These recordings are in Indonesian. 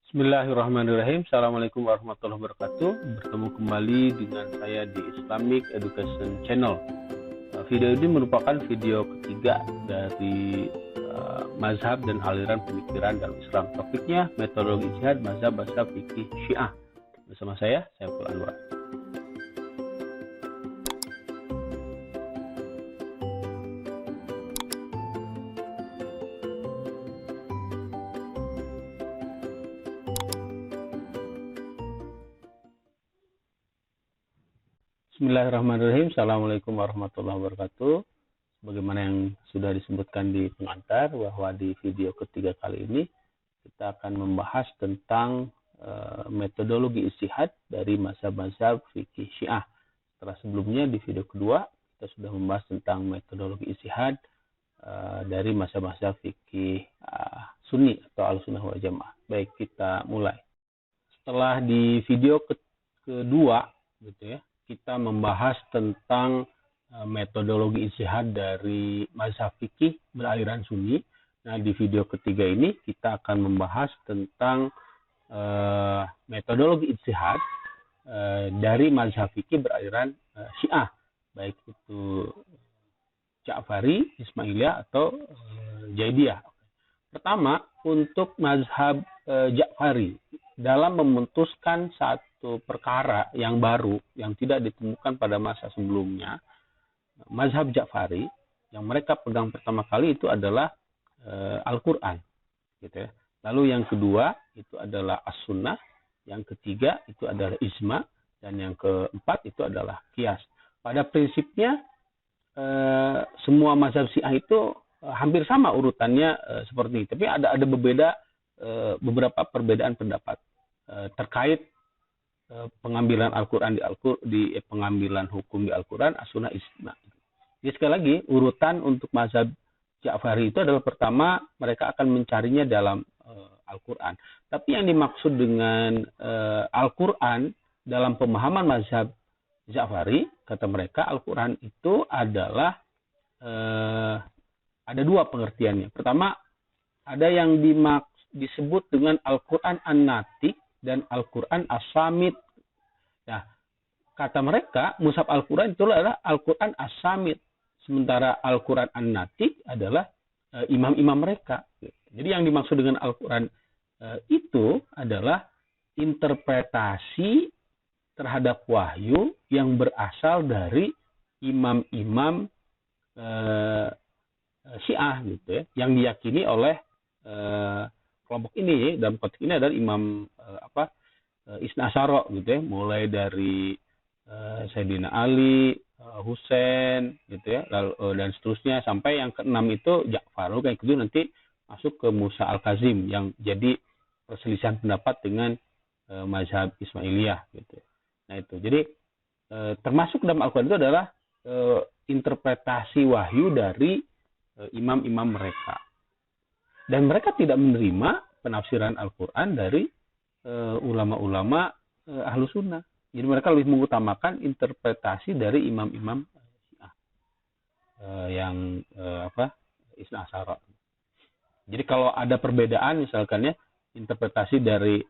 Bismillahirrahmanirrahim. Assalamualaikum warahmatullahi wabarakatuh. Bertemu kembali dengan saya di Islamic Education Channel. Video ini merupakan video ketiga dari mazhab dan aliran pemikiran dalam Islam. Topiknya metodologi ijtihad mazhab fikih Syiah. Bersama saya Saiful Anwar. Bismillahirrahmanirrahim. Assalamualaikum warahmatullahi wabarakatuh. Bagaimana yang sudah disebutkan di pengantar, bahwa di video ketiga kali ini kita akan membahas tentang metodologi ijtihad dari mazhab-mazhab fikih Syiah. Setelah sebelumnya di video kedua kita sudah membahas tentang metodologi ijtihad dari mazhab-mazhab fikih Sunni atau Ahlussunnah wal Jamaah. Baik, kita mulai. Setelah di video kedua gitu ya, kita membahas tentang metodologi ijtihad dari mazhab fikih beraliran Sunni. Nah, di video ketiga ini kita akan membahas tentang metodologi ijtihad dari mazhab fikih beraliran Syiah, baik itu Ja'fari, Ismailiyah atau Jaidiyah. Pertama, untuk mazhab Ja'fari dalam memutuskan satu perkara yang baru yang tidak ditemukan pada masa sebelumnya, mazhab Ja'fari yang mereka pegang pertama kali itu adalah Al-Quran, gitu ya. Lalu yang kedua itu adalah As-Sunnah, yang ketiga itu adalah Ijma, dan yang keempat itu adalah Qiyas. Pada prinsipnya semua mazhab Syiah itu hampir sama urutannya seperti itu, tapi ada beberapa perbedaan pendapat terkait pengambilan Al-Quran di pengambilan hukum di Al-Quran, As-Sunnah, Ijma. Jadi sekali lagi, urutan untuk mazhab Ja'fari itu adalah pertama mereka akan mencarinya dalam Al-Quran. Tapi yang dimaksud dengan Al-Quran dalam pemahaman mazhab Ja'fari, kata mereka Al-Quran itu adalah ada dua pengertiannya. Pertama, ada yang disebut dengan Al-Quran An-Natik dan Al-Quran As-Samit. Nah, kata mereka, mushaf Al-Quran itu adalah Al-Quran As-Samit. Sementara Al-Quran An-Natik adalah imam-imam mereka. Jadi yang dimaksud dengan Al-Quran itu adalah interpretasi terhadap wahyu yang berasal dari imam-imam Syiah, gitu ya, yang diyakini oleh kelompok ini. Dalam konteks ini adalah Imam Isna Asyara, gitu ya, mulai dari Sayyidina Ali, Husain, gitu ya, lalu, dan seterusnya sampai yang keenam itu Ja'far. Lalu yang kedua nanti masuk ke Musa Al-Kazim yang jadi perselisihan pendapat dengan mazhab Ismailiyah, gitu. Nah itu, jadi termasuk dalam Al-Quran itu adalah interpretasi wahyu dari imam-imam mereka. Dan mereka tidak menerima penafsiran Al-Quran dari ulama-ulama Ahlus Sunnah. Jadi mereka lebih mengutamakan interpretasi dari imam-imam yang Isna Asyara. Jadi kalau ada perbedaan misalkan ya, interpretasi dari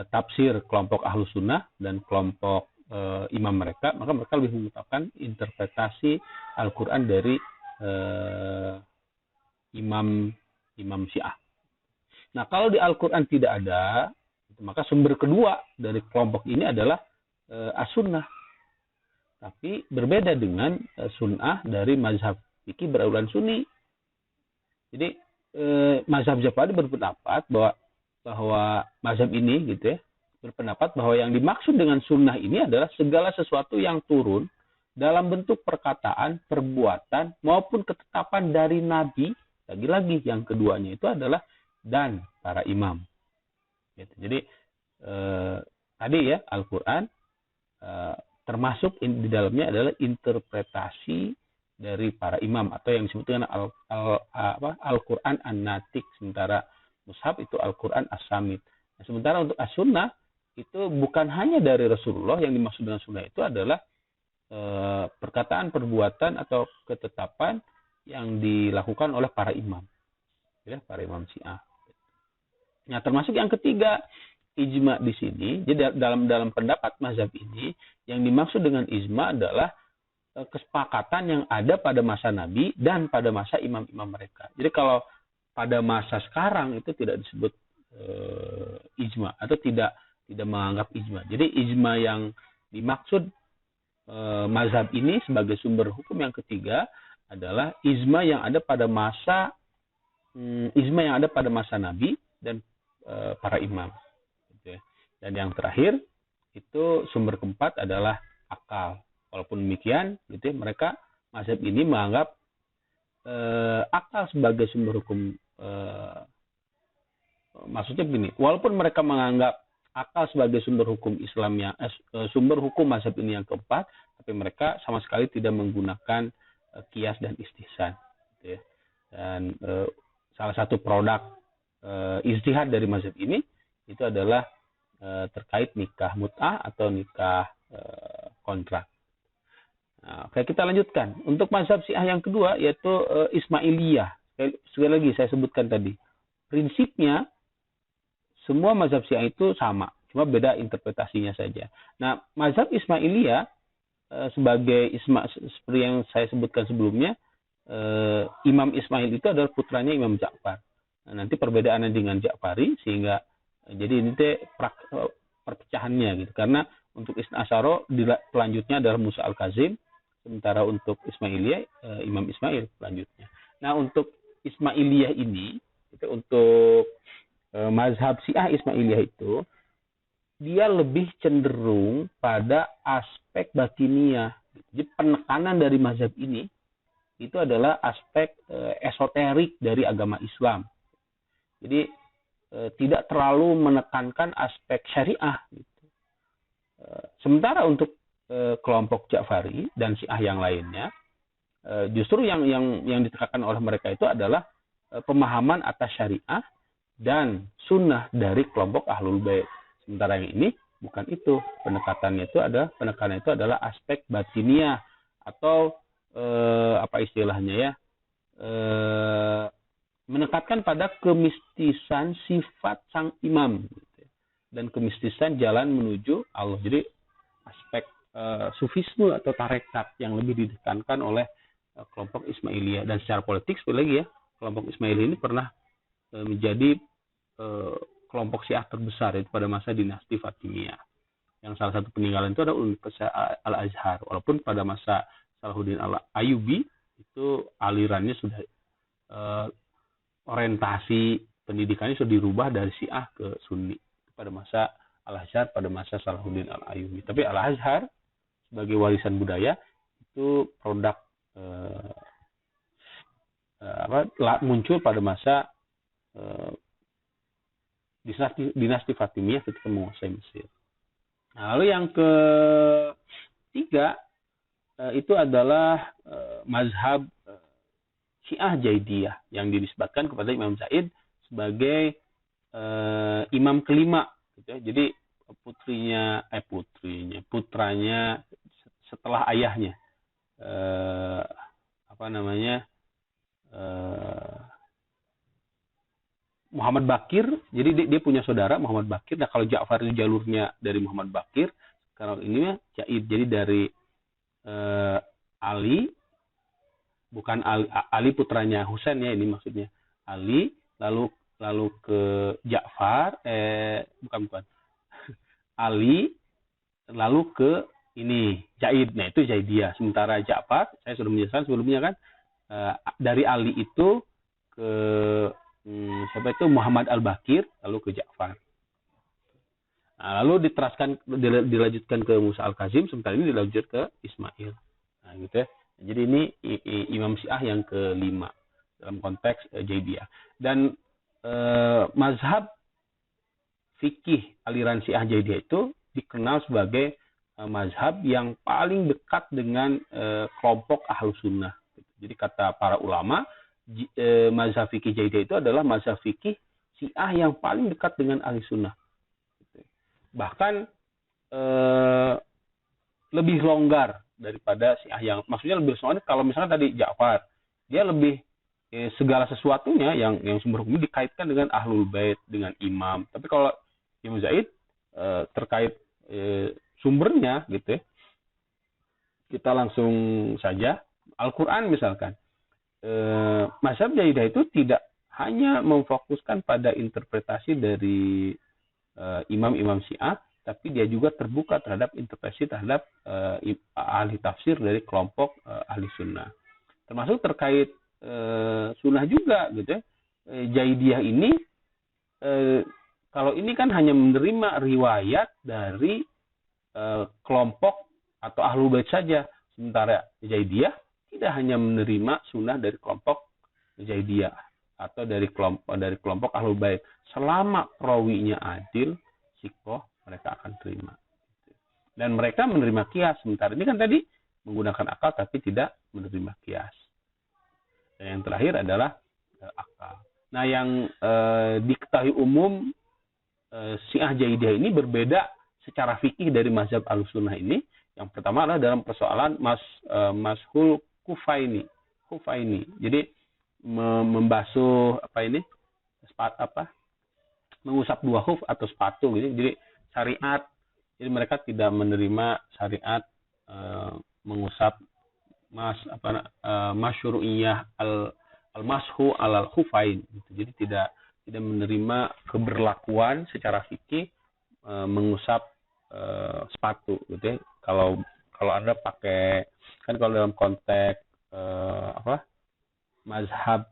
tafsir kelompok Ahlus Sunnah dan kelompok imam mereka, maka mereka lebih mengutamakan interpretasi Al-Quran dari imam Syiah. Nah, kalau di Al-Quran tidak ada, maka sumber kedua dari kelompok ini adalah As-Sunnah. Tapi berbeda dengan Sunnah dari mazhab fikih beraliran Sunni. Jadi mazhab Ja'fari berpendapat bahwa mazhab ini, gitu ya, berpendapat bahwa yang dimaksud dengan Sunnah ini adalah segala sesuatu yang turun dalam bentuk perkataan, perbuatan maupun ketetapan dari Nabi. Lagi-lagi yang keduanya itu adalah dan para imam. Gitu. Jadi tadi ya, Al-Quran termasuk di dalamnya adalah interpretasi dari para imam atau yang disebut dengan Al-Quran An-Natik, sementara mushaf itu Al-Quran As-Samit. Nah, sementara untuk As-Sunnah itu bukan hanya dari Rasulullah, yang dimaksud dengan Sunnah itu adalah perkataan, perbuatan atau ketetapan yang dilakukan oleh para imam, ya, para imam Syiah. Nah, termasuk yang ketiga ijma di sini, jadi dalam pendapat mazhab ini, yang dimaksud dengan ijma adalah kesepakatan yang ada pada masa Nabi dan pada masa imam-imam mereka. Jadi kalau pada masa sekarang itu tidak disebut ijma atau tidak menganggap ijma. Jadi ijma yang dimaksud mazhab ini sebagai sumber hukum yang ketiga adalah ijma yang ada pada masa Nabi dan para imam. Dan yang terakhir itu sumber keempat adalah akal. Walaupun demikian, gitu ya, mereka mazhab ini menganggap akal sebagai sumber hukum. Maksudnya begini, walaupun mereka menganggap akal sebagai sumber hukum Islam sumber hukum mazhab ini yang keempat, tapi mereka sama sekali tidak menggunakan qiyas dan istihsan. Gitu ya. Dan salah satu produk ijtihad dari mazhab ini itu adalah terkait nikah mut'ah atau nikah kontrak. Nah, oke, kita lanjutkan. Untuk mazhab Syiah yang kedua yaitu Ismailiyah. Sekali lagi saya sebutkan tadi. Prinsipnya semua mazhab Syiah itu sama, cuma beda interpretasinya saja. Nah, mazhab Ismailiyah seperti yang saya sebutkan sebelumnya, Imam Ismail itu adalah putranya Imam Ja'far. Nah, nanti perbedaannya dengan Ja'fari sehingga jadi ini perpecahannya gitu. Karena untuk Isna Asyara pelanjutnya adalah Musa Al-Kazim, sementara untuk Ismailiyah Imam Ismail selanjutnya. Nah, untuk Ismailiyah ini, untuk mazhab Syiah Ismailiyah itu, dia lebih cenderung pada aspek batiniah. Jadi penekanan dari mazhab ini itu adalah aspek esoterik dari agama Islam. Jadi tidak terlalu menekankan aspek syariah. Gitu. Sementara untuk kelompok Ja'fari dan Syiah yang lainnya, justru yang ditekankan oleh mereka itu adalah pemahaman atas syariah dan sunnah dari kelompok Ahlul Bait. Sementara yang ini bukan itu. Penekatannya itu adalah aspek batiniah atau apa istilahnya ya? Menekatkan pada kemistisan sifat sang imam dan kemistisan jalan menuju Allah. Jadi aspek sufisme atau tarekat yang lebih ditekankan oleh kelompok Ismailiyah. Dan secara politik sekali lagi ya, kelompok Ismailiyah ini pernah menjadi kelompok Syiah terbesar itu pada masa dinasti Fatimiyah. Yang salah satu peninggalan itu adalah Universitas Al-Azhar. Walaupun pada masa Salahuddin Al-Ayyubi itu alirannya sudah orientasi pendidikannya sudah dirubah dari Syiah ke Sunni pada masa Al-Azhar, pada masa Salahuddin Al-Ayyubi. Tapi Al-Azhar sebagai warisan budaya itu produk muncul pada masa dinasti Fatimiyah ketika menguasai Mesir. Nah, lalu yang ketiga itu adalah mazhab Syiah Jaidiyah yang dinisbatkan kepada Imam Zaid sebagai imam kelima. Gitu ya. Jadi putranya setelah ayahnya, Muhammad Bakir. Jadi dia punya saudara Muhammad Bakir. Nah, kalau Ja'far itu jalurnya dari Muhammad Bakir, kalau ini Zaid jadi dari Ali, bukan Ali putranya Husain ya, ini maksudnya Ali, lalu ke Ja'far, bukan Ali, lalu ke ini Zaid. Nah, itu Zaidiyah. Sementara Ja'far, saya sudah menjelaskan sebelumnya kan, dari Ali itu ke siapa itu Muhammad Al-Bakir, lalu ke Ja'far. Nah, lalu dilanjutkan ke Musa Al-Kazim, sementara ini dilanjut ke Ismail. Nah, gitu ya. Jadi ini Imam Syiah yang kelima dalam konteks Jaidiyah. Dan mazhab fikih aliran Syiah Jaidiyah itu dikenal sebagai mazhab yang paling dekat dengan kelompok Ahlus Sunnah. Jadi kata para ulama, mazhab fikih Jaidiyah itu adalah mazhab fikih Syiah yang paling dekat dengan Ahli Sunnah. Bahkan lebih longgar daripada Syiah yang, maksudnya lebih longgar kalau misalnya tadi Ja'far, dia lebih segala sesuatunya yang sumber hukum dikaitkan dengan Ahlul Bait, dengan imam. Tapi kalau Imam Zaid terkait sumbernya gitu ya. Kita langsung saja Al-Quran misalkan. Mazhab Zaidah itu tidak hanya memfokuskan pada interpretasi dari imam-imam Syiah, tapi dia juga terbuka terhadap interpretasi terhadap ahli tafsir dari kelompok ahli sunnah. Termasuk terkait sunnah juga gitu ya. Zaidiyah ini kalau ini kan hanya menerima riwayat dari kelompok atau ahlul bait saja, sementara Zaidiyah tidak hanya menerima sunnah dari kelompok Zaidiyah atau dari kelompok ahlul bait, selama perawinya adil, sikoh, mereka akan terima. Dan mereka menerima kias, sementara ini kan tadi menggunakan akal tapi tidak menerima kias. Dan yang terakhir adalah akal. Nah, yang diketahui umum Syiah Zaidiyah ini berbeda secara fikih dari mazhab Ahlussunnah ini. Yang pertama adalah dalam persoalan mashul kufaini. Jadi membasuh mengusap dua khuf atau sepatu gitu. Jadi syariat. Jadi mereka tidak menerima syariat mengusap masyru'iyah al-mashu alal khufain gitu. Jadi tidak menerima keberlakuan secara fikih mengusap sepatu gitu ya. Kalau Anda pakai, kan kalau dalam konteks mazhab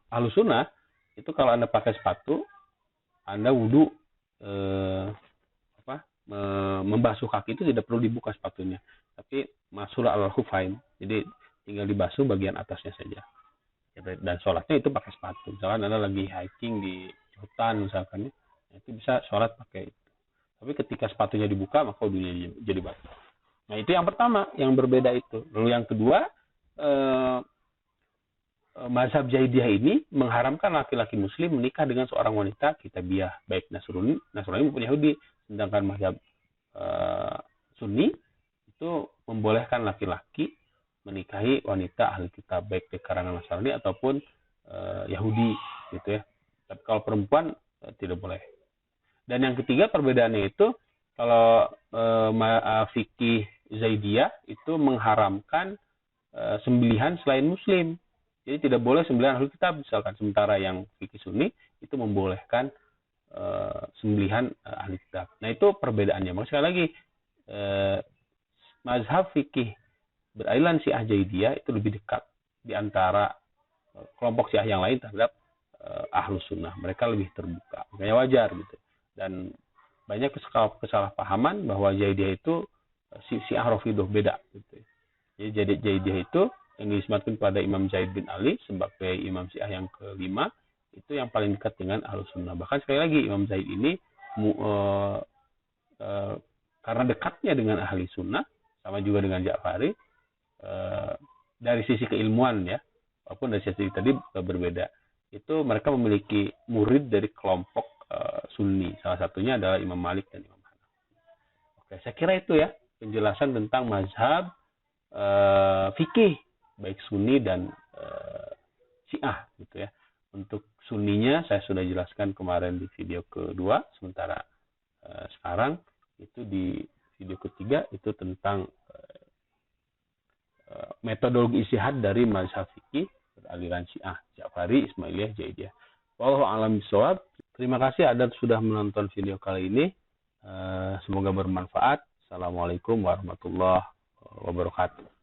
Ahlussunnah itu kalau Anda pakai sepatu, Anda wudu membasuh kaki itu tidak perlu dibuka sepatunya, tapi masul al khufain, jadi tinggal dibasuh bagian atasnya saja. Dan sholatnya itu pakai sepatu. Misalkan Anda lagi hiking di hutan misalkan, itu bisa sholat pakai itu. Tapi ketika sepatunya dibuka, maka wudunya jadi batal. Nah, itu yang pertama, yang berbeda itu. Lalu yang kedua, mazhab Zaidiyah ini mengharamkan laki-laki muslim menikah dengan seorang wanita kitabiah, baik Nasrani maupun Yahudi. Sedangkan mazhab Sunni itu membolehkan laki-laki menikahi wanita ahli kitab, baik dari kalangan Nasrani ataupun Yahudi, gitu ya. Tapi kalau perempuan tidak boleh. Dan yang ketiga perbedaannya itu, kalau fikih Zaidiyah itu mengharamkan sembelihan selain muslim. Jadi tidak boleh sembelihan ahli kitab misalkan. Sementara yang fikih Sunni itu membolehkan sembelihan ahli kitab. Nah, itu perbedaannya. Maka sekali lagi, mazhab fikih beraliran Syiah Zaidiyah itu lebih dekat di antara kelompok Syiah yang lain terhadap Ahlus Sunnah. Mereka lebih terbuka. Makanya wajar gitu. Dan banyak kesalahpahaman bahwa Zaidiyah itu Syiah Rafidhah, beda gitu. Jadi Zaidiyah itu yang dinisbatkan kepada Imam Zaid bin Ali sebagai Imam Syiah yang kelima, itu yang paling dekat dengan Ahlus Sunnah. Bahkan sekali lagi, Imam Zaid ini karena dekatnya dengan ahli sunnah, sama juga dengan Ja'fari, dari sisi keilmuan ya, walaupun dari sisi tadi berbeda, itu mereka memiliki murid dari kelompok Sunni. Salah satunya adalah Imam Malik dan Imam Hanafi. Oke, saya kira itu ya penjelasan tentang mazhab fikih baik Sunni dan Syiah gitu ya. Untuk Sunninya saya sudah jelaskan kemarin di video kedua, sementara sekarang itu di video ketiga itu tentang metodologi ijtihad dari mazhab fikih beraliran Syiah, Ja'fari, Ismailiyah, Zaidiyah. Wallahu a'lam bishawab. Terima kasih Anda sudah menonton video kali ini. Semoga bermanfaat. Assalamualaikum warahmatullahi wabarakatuh.